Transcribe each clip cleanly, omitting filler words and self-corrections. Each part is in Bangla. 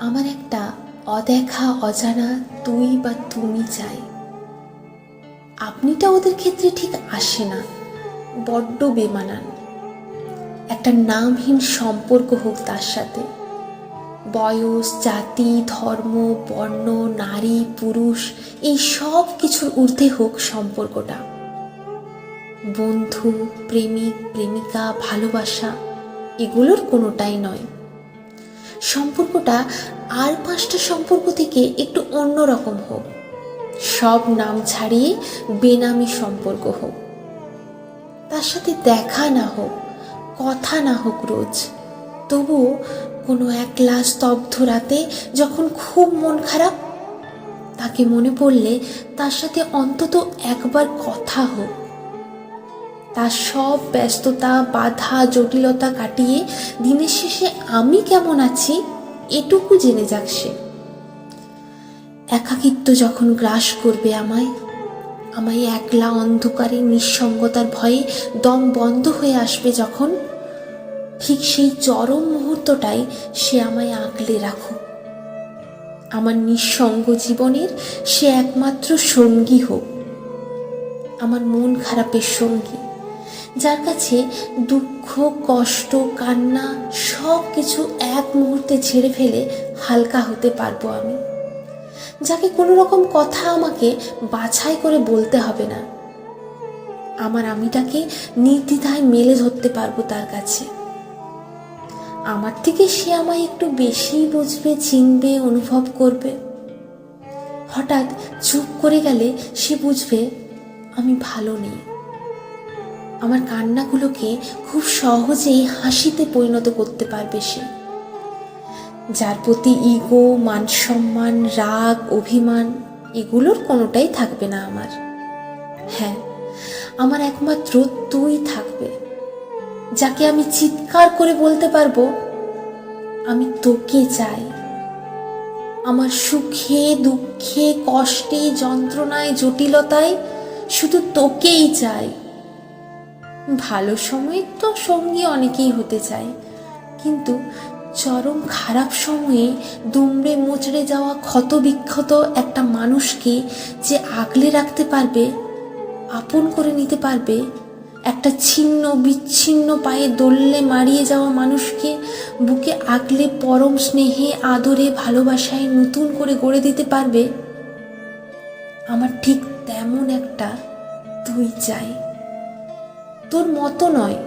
আমার একটা অদেখা অজানা তুই বা তুমি চাই। আপনিটা ওদের ক্ষেত্রে ঠিক আসে না, বড্ড বেমানান। একটা নামহীন সম্পর্ক হোক তার সাথে, বয়স, জাতি, ধর্ম, বর্ণ, নারী, পুরুষ এই সব কিছুর ঊর্ধ্বে হোক সম্পর্কটা। বন্ধু, প্রেমিক, প্রেমিকা, ভালোবাসা এগুলোর কোনোটাই নয়। সম্পর্কটা আর 5টা সম্পর্ক থেকে একটু অন্যরকম হোক। সব নাম ছাড়িয়ে বেনামি সম্পর্ক হোক। তার সাথে দেখা না হোক, কথা না হোক রোজ, তবুও কোনো একলা স্তব্ধ রাতে যখন খুব মন খারাপ, তাকে মনে পড়লে তার সাথে অন্তত একবার কথা হোক। তার সব ব্যস্ততা, বাধা, জটিলতা কাটিয়ে দিনের শেষে আমি কেমন আছি এটুকু জেনে যাক সে। একাকিত্ব যখন গ্রাস করবে আমায় একলা অন্ধকারে নিঃসঙ্গতার ভয়ে দম বন্ধ হয়ে আসবে যখন, ঠিক সেই চরম মুহূর্তটাই সে আমায় আগলে রাখুক। আমার নিঃসঙ্গ জীবনের সে একমাত্র সঙ্গী হোক, আমার মন খারাপের সঙ্গী, যার কাছে দুঃখ, কষ্ট, কান্না সব কিছু এক মুহূর্তে ঝেড়ে ফেলে হালকা হতে পারবো আমি। যাকে কোনো রকম কথা আমাকে বাছাই করে বলতে হবে না, আমার আমিটাকে নির্দ্বিধায় মেলে ধরতে পারবো তার কাছে। আমার থেকে সে আমায় একটু বেশি বুঝবে, চিনবে, অনুভব করবে। হঠাৎ চুপ করে গেলে সে বুঝবে আমি ভালো নেই। আমার কান্নাগুলোকে খুব সহজেই হাসিতে পরিণত করতে পারবে সে। যার প্রতি ইগো, মান সম্মান, রাগ, অভিমান এগুলোর কোনোটাই থাকবে না আমার। হ্যাঁ, আমার একমাত্র তুই থাকবে, যাকে আমি চিৎকার করে বলতে পারবো আমি তোকে চাই। আমার সুখে, দুঃখে, কষ্টে, যন্ত্রণায়, জটিলতায় শুধু তোকেই চাই। ভালো সময়ে তো সঙ্গী অনেকেই হতে চায়, কিন্তু চরম খারাপ সময়ে দুমড়ে মুচড়ে যাওয়া ক্ষত বিক্ষত একটা মানুষকে যে আগলে রাখতে পারবে, আপন করে নিতে পারবে, একটা ছিন্ন বিচ্ছিন্ন পায়ে দোললে মারিয়ে যাওয়া মানুষকে বুকে আগলে পরম স্নেহে, আদরে, ভালোবাসায় নতুন করে গড়ে দিতে পারবে, আমার ঠিক তেমন একটা তুই চাই। তোর মতো নয়,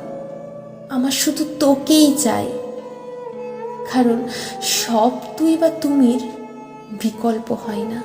আমার শুধু তোকেই চাই। কারণ সব তুই বা তুমির বিকল্প হয় না।